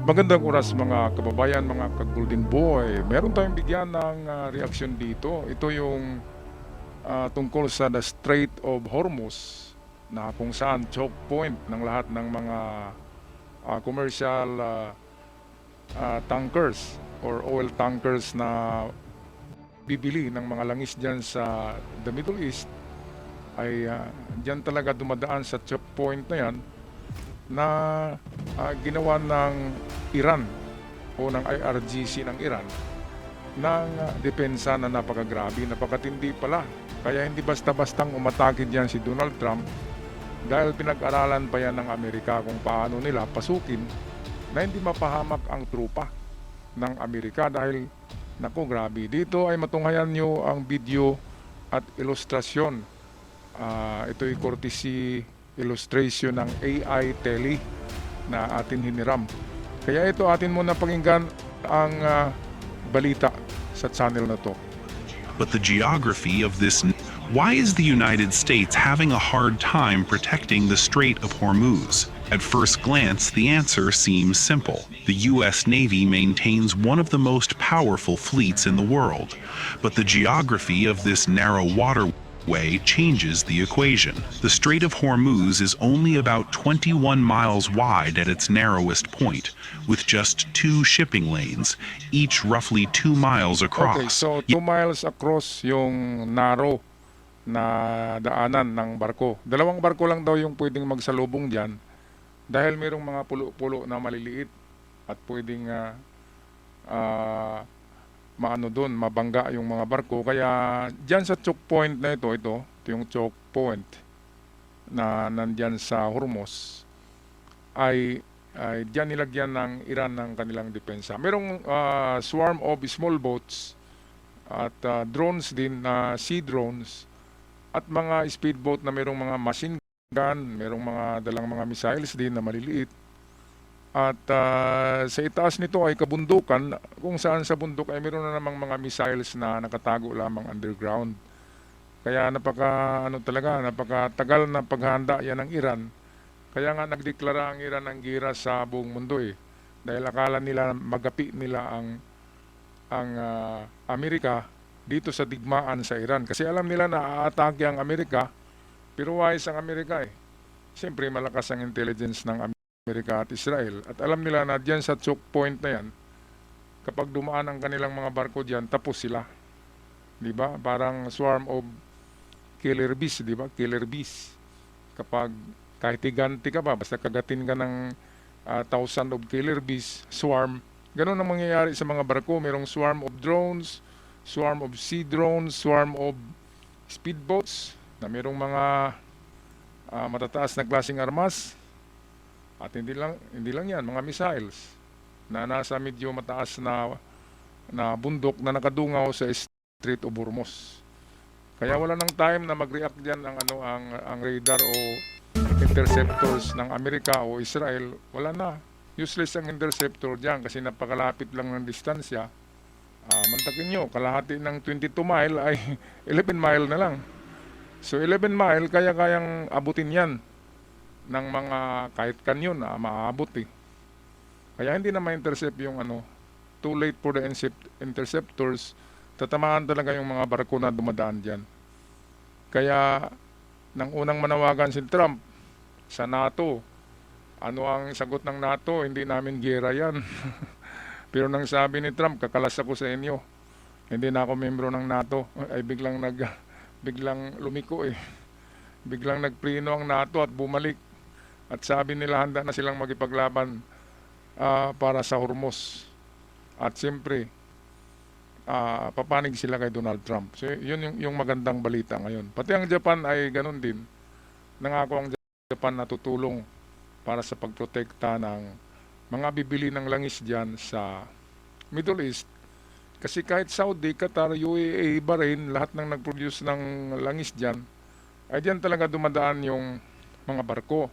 Magandang oras mga kababayan, mga ka-Golden Boy. Meron tayong bigyan ng reaksyon dito. Ito yung tungkol sa the Strait of Hormuz na kung saan choke point ng lahat ng mga commercial tankers or oil tankers na bibili ng mga langis dyan sa the Middle East ay dyan talaga dumadaan sa choke point na yan na ginawa ng Iran o ng IRGC ng Iran ng depensa na napakagrabe, napakatindi pala. Kaya hindi basta-bastang umatake diyan si Donald Trump dahil pinag-aralan pa yan ng Amerika kung paano nila pasukin na hindi mapahamak ang trupa ng Amerika dahil naku grabe. Dito ay matunghayan nyo ang video at ilustrasyon. Ito'y courtesy illustration ng AI Tele na atin hiniram. Kaya ito atin muna pakinggan ang balita sa channel na to. But the geography of this. Why is the United States having a hard time protecting the Strait of Hormuz? At first glance, the answer seems simple. The U.S. Navy maintains one of the most powerful fleets in the world, but the geography of this narrow waterway changes the equation. The Strait of Hormuz is only about 21 miles wide at its narrowest point, with just 2 shipping lanes, each roughly 2 miles across. Okay, so 2 miles across yung narrow na daanan ng barko. Dalawang barko lang daw yung pwedeng magsalubong dyan dahil mayroong mga pulo-pulo na maliliit at pwedeng maano doon, mabangga yung mga barko. Kaya dyan sa choke point na ito yung choke point na nandyan sa Hormuz ay diyan nilagyan ng Iran ng kanilang depensa. Merong swarm of small boats at drones din na sea drones at mga speedboat na merong mga machine gun, merong mga dalang mga missiles din na maliliit. At sa itaas nito ay kabundukan kung saan sa bundok ay meron na namang mga missiles na nakatago lamang underground. Kaya napakatagal na paghahanda yan ng Iran. Kaya nga nagdeklara ang Iran ng gera sa buong mundo dahil akala nila magapi nila ang Amerika dito sa digmaan sa Iran. Kasi alam nila na aatake ang Amerika, pero wise ang Amerika Siyempre malakas ang intelligence ng Amerika at Israel. At alam nila na dyan sa choke point na yan, kapag dumaan ang kanilang mga barko dyan, tapos sila. Di ba? Parang swarm of killer bees, di ba? Killer bees. Kapag kahit higanti ka pa, basta kagatin ka ng thousand of killer bees, swarm. Ganun ang mangyayari sa mga barko. Merong swarm of drones, swarm of sea drones, swarm of speedboats na merong mga matataas na klaseng armas. At hindi lang yan, mga missiles na nasa medyo mataas na bundok na nakadungaw sa Strait of Hormuz. Kaya wala nang time na mag-react diyan ang radar o interceptors ng Amerika o Israel. Wala na. Useless ang interceptor diyan kasi napakalapit lang ng distansya. Mantakin nyo, kalahati ng 22 mile ay 11 mile na lang. So 11 mile kayang abutin yan ng mga kahit kanyon na maaabot Kaya hindi na ma-intercept yung too late for the interceptors, tatamaan talaga yung mga barko na dumadaan dyan. Kaya nang unang manawagan si Trump sa NATO, ano ang sagot ng NATO? Hindi namin gera yan. Pero nang sabi ni Trump, kakalas ako sa inyo, hindi na ako membro ng NATO, ay biglang lumiko Biglang nagprino ang NATO at bumalik. At sabi nila handa na silang magipaglaban para sa Hormuz. At siyempre, papanig sila kay Donald Trump. So yun yung magandang balita ngayon. Pati ang Japan ay ganun din. Nangako ang Japan na tutulong para sa pagprotekta ng mga bibili ng langis dyan sa Middle East. Kasi kahit Saudi, Qatar, UAE, Bahrain, lahat ng nag-produce ng langis dyan, ay dyan talaga dumadaan yung mga barko.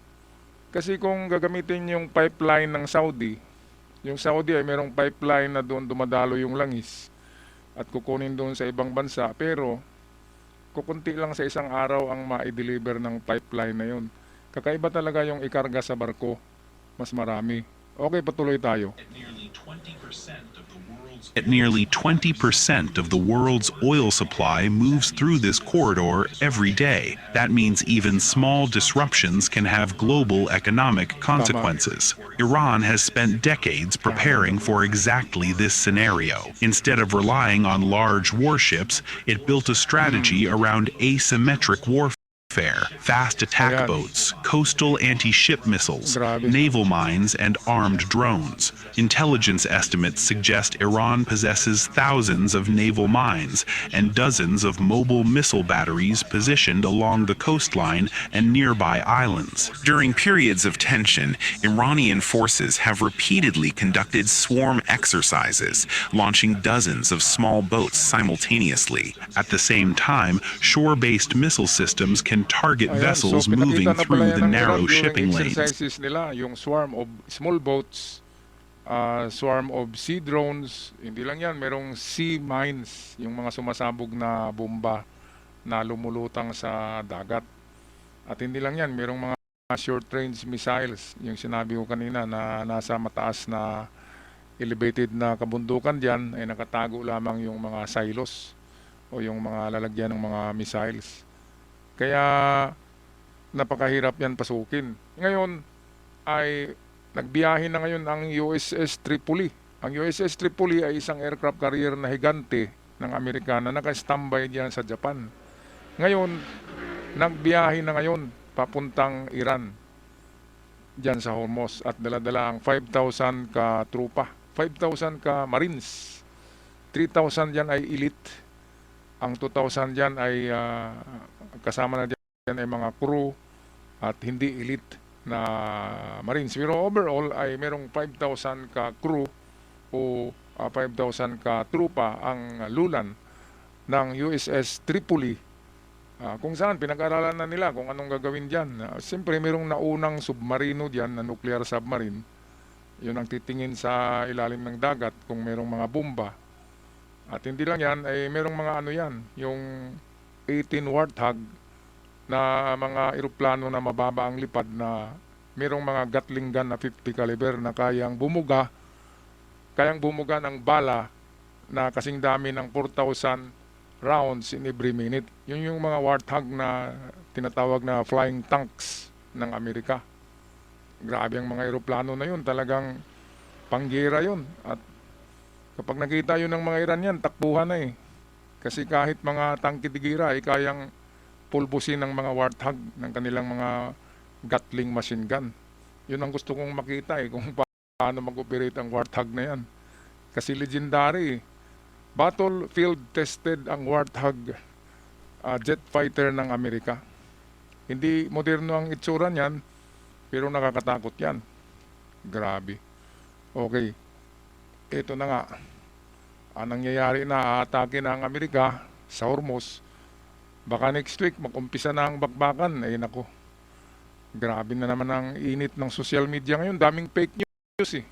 Kasi kung gagamitin yung pipeline ng Saudi, yung Saudi ay merong pipeline na doon dumadalo yung langis at kukunin doon sa ibang bansa, pero kukunti lang sa isang araw ang ma-deliver ng pipeline na yun. Kakaiba talaga yung ikarga sa barko, mas marami. Okay, patuloy tayo. At nearly 20% of the world's oil supply moves through this corridor every day. That means even small disruptions can have global economic consequences. Iran has spent decades preparing for exactly this scenario. Instead of relying on large warships, it built a strategy around asymmetric warfare. Fast attack Ayan. boats, coastal anti-ship missiles, Grabe. naval mines, and armed drones. Intelligence estimates suggest Iran possesses thousands of naval mines and dozens of mobile missile batteries positioned along the coastline and nearby islands. During periods of tension, Iranian forces have repeatedly conducted swarm exercises, launching dozens of small boats simultaneously. At the same time, shore-based missile systems can target Ayan, vessels so pinakita moving na pala through yan the ng narrow Iran during shipping lanes. exercises nila, yung swarm of small boats, swarm of sea drones, hindi lang yan, merong sea mines, yung mga sumasabog na bomba na lumulutang sa dagat. At hindi lang yan, merong mga short-range missiles, yung sinabi ko kanina na nasa mataas na elevated na kabundukan dyan, ay nakatago lamang yung mga silos o yung mga lalagyan ng mga missiles. Kaya napakahirap yan pasukin. Ngayon ay nagbiyahe na ngayon ang USS Tripoli. Ang USS Tripoli ay isang aircraft carrier na higante ng Amerikana na naka-standby diyan sa Japan. Ngayon, nagbiyahe na ngayon papuntang Iran diyan sa Hormuz at dala-dala ang 5,000 ka trupa, 5,000 ka marines. 3,000 diyan ay elite. Ang 2,000 diyan ay kasama na diyan ay mga crew at hindi elite na marines. Pero overall ay merong 5,000 ka crew o 5,000 ka trupa ang lulan ng USS Tripoli, kung saan pinag-aralan na nila kung anong gagawin dyan. Siyempre merong naunang submarino dyan na nuclear submarine. Yun ang titingin sa ilalim ng dagat kung merong mga bomba. At hindi lang yan, ay merong mga ano yan, yung 18 Warthog na mga eroplano na mababa ang lipad na merong mga Gatling gun na 50 caliber na kayang bumuga ng bala na kasing dami ng 4,000 rounds in every minute. Yun yung mga Warthog na tinatawag na flying tanks ng Amerika. Grabe ang mga eroplano na yun, talagang panggera yun. At kapag nakita yun ng mga Iranian, takbuhan na eh. Kasi kahit mga tangki-tigira ay kayang pulbusin ng mga Warthog ng kanilang mga Gatling machine gun. Yun ang gusto kong makita eh, kung paano mag-operate ang Warthog na yan. Kasi legendary eh. Battlefield tested ang Warthog jet fighter ng Amerika. Hindi moderno ang itsura niyan, pero nakakatakot yan. Grabe. Okay. Ito na nga. Ang nangyayari na, aatake na ang Amerika sa Hormuz. Baka next week mag-umpisa na ang bakbakan. Ay nako. Grabe na naman ang init ng social media ngayon. Daming fake news eh.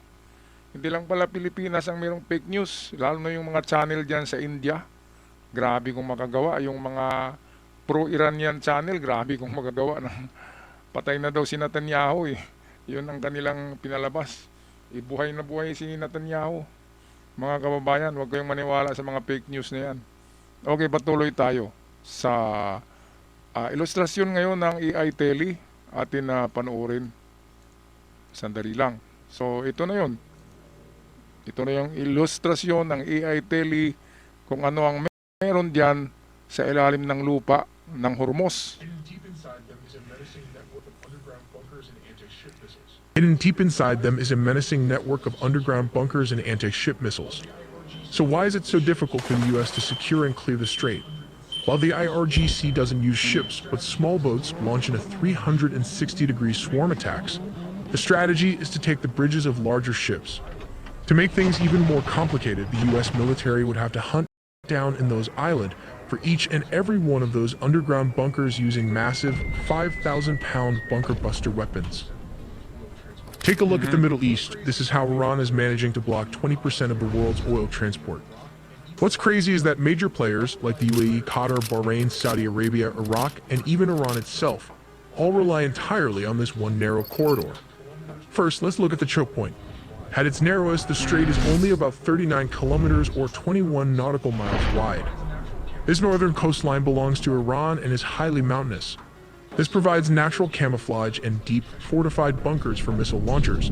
Hindi lang pala Pilipinas ang mayroong fake news. Lalo na yung mga channel dyan sa India. Grabe kung makagawa. Yung mga pro-Iranian channel, grabe kung magagawa ng patay na daw si Netanyahu eh. Yun ang kanilang pinalabas. Buhay na buhay si Netanyahu. Mga kababayan, huwag kayong maniwala sa mga fake news na yan. Okay, patuloy tayo sa ilustrasyon ngayon ng AI Tele. Atin na panoorin. Sandali lang. So, ito na yun. Ito na yung ilustrasyon ng AI Tele kung ano ang meron dyan sa ilalim ng lupa ng Hormuz. Hidden deep inside them is a menacing network of underground bunkers and anti-ship missiles. So why is it so difficult for the U.S. to secure and clear the strait? While the IRGC doesn't use ships, but small boats launch into 360-degree swarm attacks, the strategy is to take the bridges of larger ships. To make things even more complicated, the U.S. military would have to hunt down in those islands for each and every one of those underground bunkers using massive 5,000-pound bunker buster weapons. Take a look at the Middle East. This is how Iran is managing to block 20% of the world's oil transport. What's crazy is that major players like the UAE, Qatar, Bahrain, Saudi Arabia, Iraq, and even Iran itself all rely entirely on this one narrow corridor. First, let's look at the choke point. At its narrowest, the strait is only about 39 kilometers or 21 nautical miles wide. This northern coastline belongs to Iran and is highly mountainous. This provides natural camouflage and deep, fortified bunkers for missile launchers.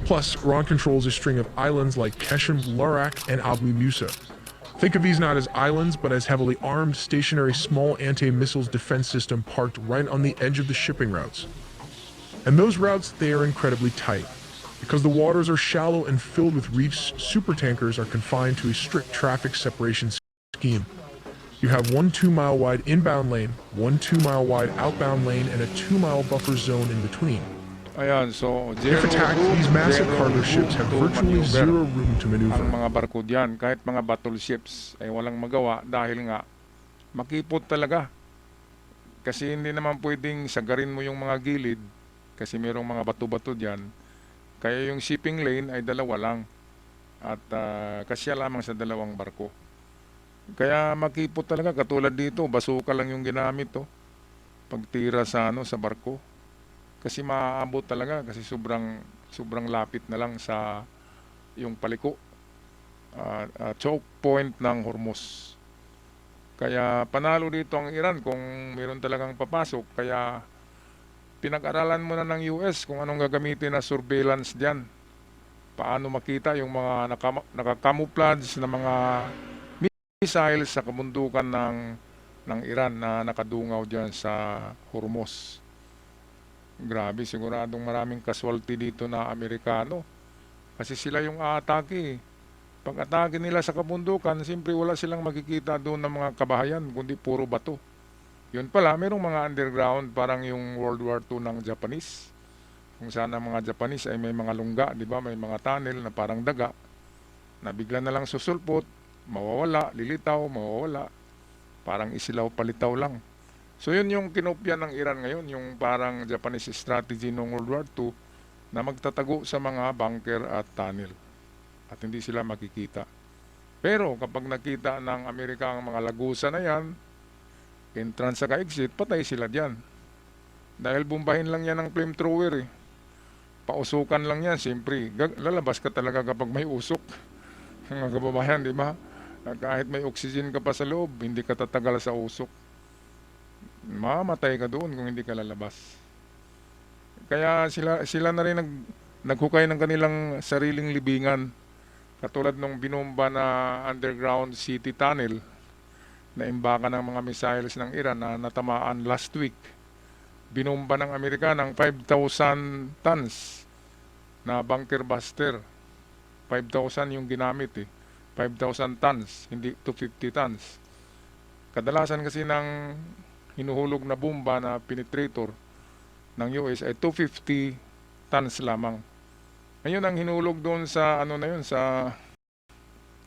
Plus, Iran controls a string of islands like Keshem, Larak, and Abu Musa. Think of these not as islands, but as heavily armed, stationary small anti-missiles defense system parked right on the edge of the shipping routes. And those routes, they are incredibly tight. Because the waters are shallow and filled with reefs, supertankers are confined to a strict traffic separation scheme. You have one 2-mile wide inbound lane, one 2-mile wide outbound lane, and a 2-mile buffer zone in between. Ayan, so If attacked, these massive cargo ships have virtually maneuver zero room to ang maneuver. mga barko diyan, kahit mga battleships ay walang magawa dahil nga makipot talaga. Kasi hindi naman pwedeng sagarin mo yung mga gilid kasi mayroong mga bato-bato diyan. Kaya yung shipping lane ay dalawa lang at kasya lamang sa dalawang barko. Kaya makipot talaga, katulad dito, basuka lang yung ginamit pagtira sa sa barko. Kasi maaabot talaga kasi sobrang lapit na lang sa yung paliko, choke point ng Hormuz. Kaya panalo dito ang Iran kung meron talagang papasok. Kaya pinag-aralan muna ng US kung anong gagamitin na surveillance diyan. Paano makita yung mga nakakamuflage na mga missiles sa kabundukan ng Iran na nakadungaw diyan sa Hormuz. Grabe, siguradong maraming casualty dito na Amerikano. Kasi sila yung aatake. Pag atake nila sa kabundukan, siyempre wala silang makikita doon ng mga kabahayan, kundi puro bato. Yun pala, merong mga underground, parang yung World War II ng Japanese. Kung saan ang mga Japanese ay may mga lungga, di ba? May mga tunnel na parang daga, na bigla na lang susulpot, mawawala, lilitaw, mawawala. Parang isilaw, palitaw lang. So yun yung kinopya ng Iran ngayon, yung parang Japanese strategy noong World War II na magtatago sa mga bunker at tunnel at hindi sila makikita. Pero kapag nakita ng Amerika ang mga lagusan na yan, entrance sa exit, patay sila dyan. Dahil bumbahin lang yan ng flamethrower Pausukan lang yan, siyempre. Lalabas ka talaga kapag may usok. Mga kababayan, di ba? Kahit may oxygen ka pa sa loob, hindi ka tatagal sa usok. Mamatay ka doon kung hindi ka lalabas. Kaya sila na rin naghukay ng kanilang sariling libingan. Katulad nung binomba na underground city tunnel na imbaka ng mga missiles ng Iran na natamaan last week. Binomba ng Amerika ng 5,000 tons na bunker buster. 5,000 yung ginamit 5,000 tons, hindi 250 tons. Kadalasan kasi ng hinuhulog na bomba na penetrator ng US ay 250 tons lamang. Ngayon ang hinulog doon sa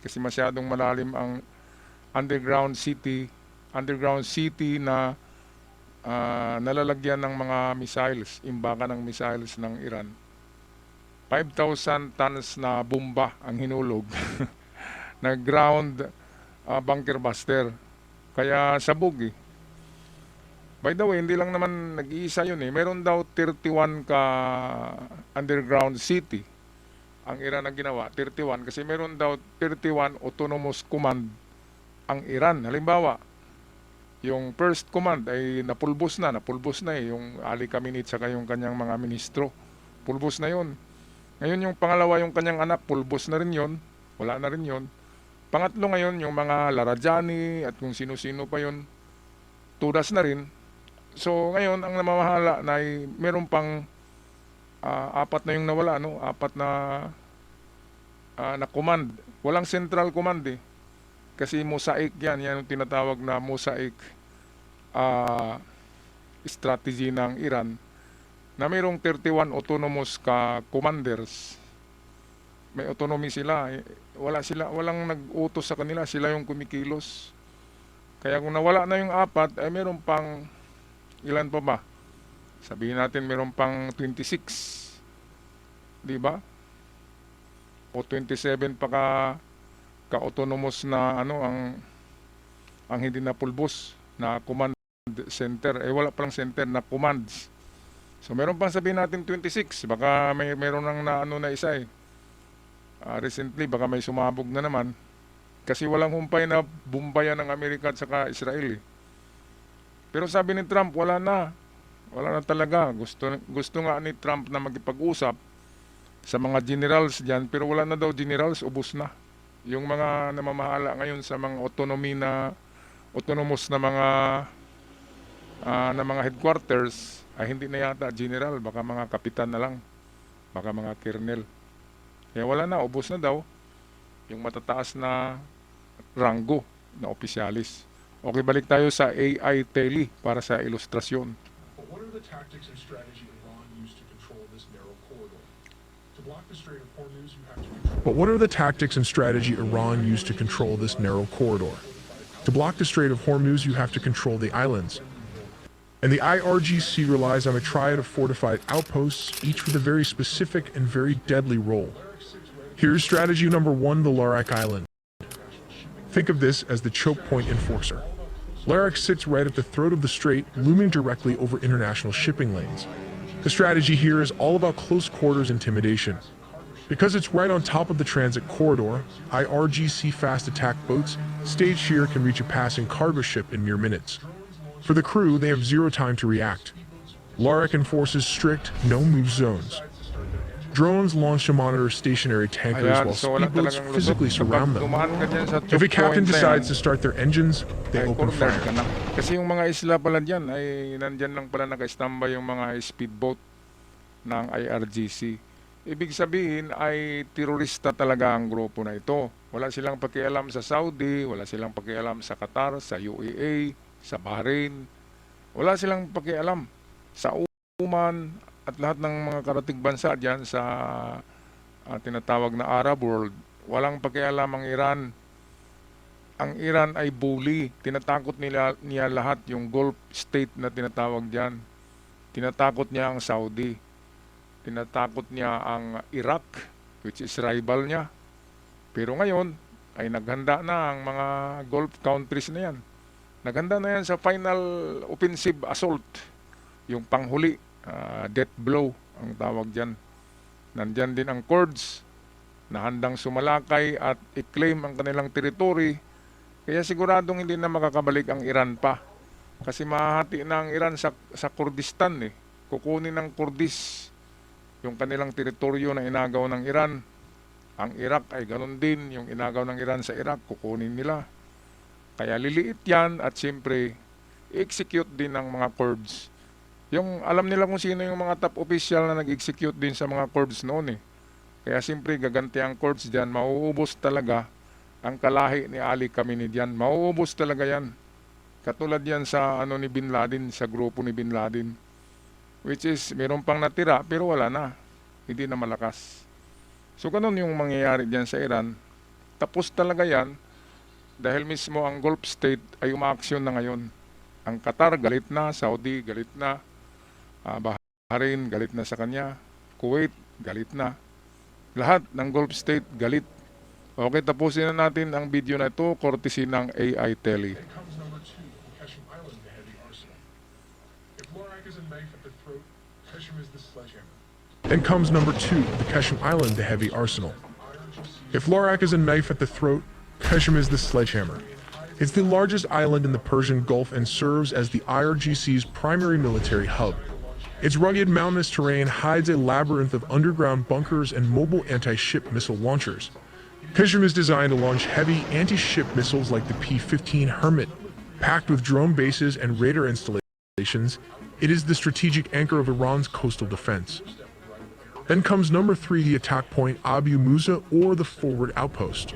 kasi masyadong malalim ang underground city na nalalagyan ng mga missiles, imbaka ng missiles ng Iran. 5,000 tons na bomba ang hinulog na ground bunker buster. Kaya sabog By the way, hindi lang naman nag-iisa yun Meron daw 31 ka underground city ang Iran na ginawa. 31 kasi meron daw 31 autonomous command ang Iran. Halimbawa, yung first command ay napulbos na yung Ali Khamenei at yung kanyang mga ministro. Pulbos na yun. Ngayon yung pangalawa, yung kanyang anak, pulbos na rin yun. Wala na rin yun. Pangatlo ngayon, yung mga Larajani at kung sino-sino pa yun, tudas na rin. So ngayon ang namamahala na ay meron pang apat na yung nawala apat na na command. Walang central command kasi mosaic yan yung tinatawag na mosaic strategy ng Iran na mayroong 31 autonomous commanders. May autonomy sila walang nag-utos sa kanila, sila yung kumikilos. Kaya kung nawala na yung apat ay meron pang ilan pa ba? Sabihin natin meron pang 26. Di ba? O 27 pa ka-autonomous na ang hindi na pulbos na command center. Wala palang center na commands. So meron pang sabihin natin 26. Baka meron nang na isa Recently, baka may sumabog na naman. Kasi walang humpay na bumbayan ng Amerika at saka Israel. Pero sabi ni Trump, wala na. Wala na talaga. Gusto nga ni Trump na magipag-usap sa mga generals dyan, pero wala na daw generals, ubos na. Yung mga namamahala ngayon sa mga autonomous na mga headquarters ay hindi na yata general, baka mga kapitan na lang, baka mga colonel. Kaya wala na, ubos na daw yung matataas na ranggo na opisyalis. Okay, balik tayo sa AI Tele para sa ilustrasyon. But what are the tactics and strategy Iran used to control this narrow corridor? To block the Strait of Hormuz, you have to control. But what are the tactics and strategy Iran used to control this narrow corridor? To block the Strait of Hormuz, you have to control the islands. And the IRGC relies on a triad of fortified outposts, each with a very specific and very deadly role. Here's strategy number 1, the Larak Island. Think of this as the choke point enforcer. Larak sits right at the throat of the strait, looming directly over international shipping lanes. The strategy here is all about close quarters intimidation. Because it's right on top of the transit corridor, IRGC fast attack boats staged here can reach a passing cargo ship in mere minutes. For the crew, they have zero time to react. Larak enforces strict no-move zones. Drones launch to monitor stationary tankers Ayan, while so wala speedboats talagang physically lusot. surround Kapag them. dumaan ka dyan sa If a choke captain point na decides yan, to start their engines, they ay open cornered ka fire. na. Kasi yung mga isla pala dyan ay nandyan lang pala naka-standby yung mga speedboat ng IRGC. Ibig sabihin ay terorista talaga ang grupo na ito. Wala silang pakialam sa Saudi, wala silang pakialam sa Qatar, sa UAE, sa Bahrain. Wala silang pakialam sa Oman at lahat ng mga karatig bansa dyan sa tinatawag na Arab world. Walang pakialam ang Iran. Ang Iran ay bully. Tinatakot niya lahat yung Gulf state na tinatawag dyan. Tinatakot niya ang Saudi. Tinatakot niya ang Iraq, which is rival niya. Pero ngayon ay naghanda na ang mga Gulf countries na yan. Naghanda na yan sa final offensive assault. Yung panghuli, death blow ang tawag dyan. Nandyan din ang Kurds na handang sumalakay at i-claim ang kanilang territory. Kaya siguradong hindi na makakabalik ang Iran pa. Kasi mahati na ang Iran sa Kurdistan eh. Kukunin ng Kurdis yung kanilang teritoryo na inagaw ng Iran. Ang Iraq ay ganun din, yung inagaw ng Iran sa Iraq, kukunin nila. Kaya liliit yan at siyempre i-execute din ng mga Kurds. Yung alam nila kung sino yung mga top official na nag-execute din sa mga Kurds noon eh. Kaya siyempre gaganti ang Kurds dyan, mauubos talaga ang kalahi ni Ali Khamenei dyan. Mauubos talaga yan. Katulad yan sa ni Bin Laden, sa grupo ni Bin Laden. Which is, meron pang natira pero wala na. Hindi na malakas. So ganun yung mangyayari dyan sa Iran. Tapos talaga yan dahil mismo ang Gulf state ay umaaksyon na ngayon. Ang Qatar galit na, Saudi galit na, Bahrain galit na sa kanya, Kuwait galit na. Lahat ng Gulf state galit. Okay, tapusin na natin ang video na ito, courtesy ng AI Tele. Then comes number 2, the Qeshm Island, the heavy arsenal. If Lorak is a knife at the throat, Qeshm is the sledgehammer. It's the largest island in the Persian Gulf and serves as the IRGC's primary military hub. Its rugged mountainous terrain hides a labyrinth of underground bunkers and mobile anti-ship missile launchers. Qeshm is designed to launch heavy anti-ship missiles like the P-15 Hermit. Packed with drone bases and radar installations, it is the strategic anchor of Iran's coastal defense. Then comes number 3, the attack point Abu Musa, or the forward outpost.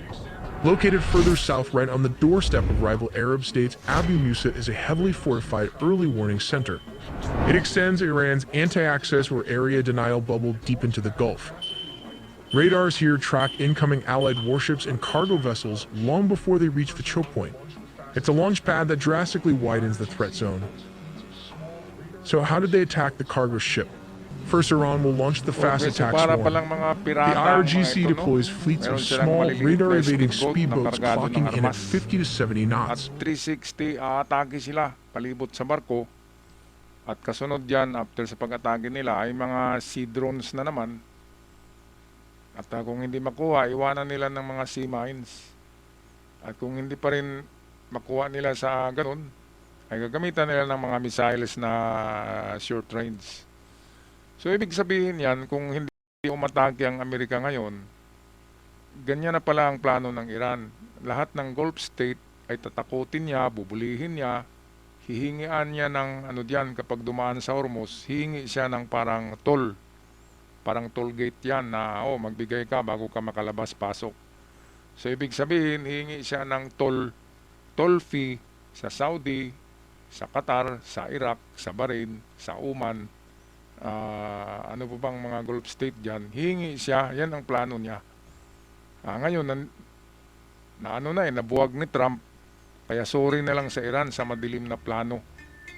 Located further south right on the doorstep of rival Arab states, Abu Musa is a heavily fortified early warning center. It extends Iran's anti-access or area denial bubble deep into the Gulf. Radars here track incoming Allied warships and cargo vessels long before they reach the choke point. It's a launch pad that drastically widens the threat zone. So how did they attack the cargo ship? First, Iran will launch the fast Okay, so attack para swarm. palang mga The pirata ang mga IRGC ito, no? deploys fleets of Meron silang small, maliliit na radar-evading speedboat na speedboats kargado ng clocking in at armas. 50 to 70 At knots. 360 aatake sila palibot sa barko. At kasunod yan, after sa pag-atake nila, ay mga sea drones na naman. At kung hindi makuha, iwanan nila ng mga sea mines. At kung hindi pa rin makuha nila sa ganun, ay gagamitan nila ng mga missiles na short range. So ibig sabihin yan, kung hindi umatake ang Amerika ngayon, ganyan na pala ang plano ng Iran. Lahat ng Gulf state ay tatakutin niya, bubulihin niya, hihingian niya ng ano diyan kapag dumaan sa Hormuz, hihingi siya ng parang toll. Parang toll gate yan na magbigay ka bago ka makalabas pasok. So ibig sabihin, hihingi siya ng toll fee sa Saudi, sa Qatar, sa Iraq, sa Bahrain, sa Oman, ano pa bang mga Gulf state dyan, hihingi siya, yan ang plano niya. Ngayon, nabuwag ni Trump, kaya sorry na lang sa Iran sa madilim na plano.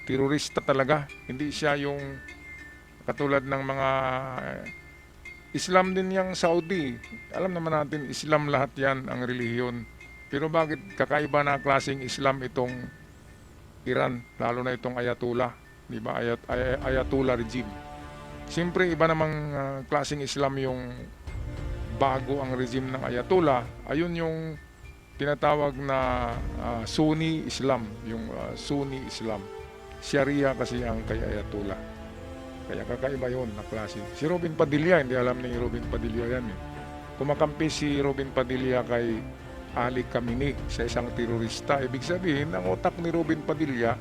Terorista talaga, hindi siya yung katulad ng mga Islam din yang Saudi. Alam naman natin, Islam lahat yan ang relihiyon. Pero bakit kakaiba na klaseng Islam itong Iran, lalo na itong Ayatollah, di ba? Ayatollah regime. Siyempre iba namang klaseng Islam yung bago ang regime ng Ayatollah. Ayun yung tinatawag na Sunni Islam, yung Sunni Islam. Sharia kasi ang kay Ayatollah. Kaya kakaiba yun na klase. Si Robin Padilla, hindi alam ni Robin Padilla yan eh. Kumakampi si Robin Padilla kay Ali Khamenei sa isang terorista. Ibig sabihin, ang utak ni Robin Padilla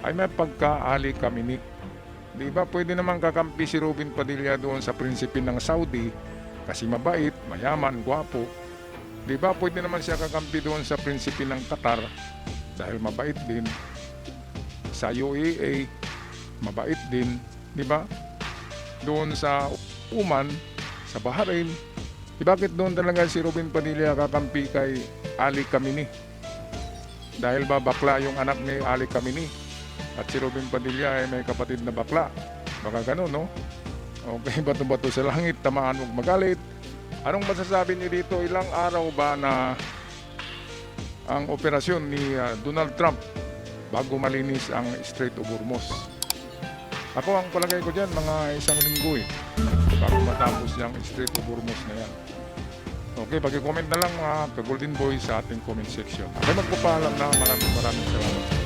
ay may pagka-Ali Khamenei. Di ba pwede naman kakampi si Robin Padilla doon sa prinsipe ng Saudi kasi mabait, mayaman, gwapo. Di ba pwede naman siya kakampi doon sa prinsipe ng Qatar dahil mabait din. Sa UAE, mabait din. Di ba? Doon sa Oman, sa Bahrain, bakit doon talaga si Robin Padilla kakampi kay Ali Khamenei? Dahil ba bakla yung anak ni Ali Khamenei? At si Robin Padilla ay may kapatid na bakla. Baka ganun, no? Okay, bato-bato sa langit, tamaan huwag magalit. Anong masasabi niyo dito? Ilang araw ba na ang operasyon ni Donald Trump bago malinis ang Strait of Hormuz? Ako ang palagay ko dyan, mga 1 linggo bago matapos yung Strait of Hormuz na yan. Okay, pag-comment na lang mga ka-Golden Boy sa ating comment section. Ako magpapaalam na maraming salamat.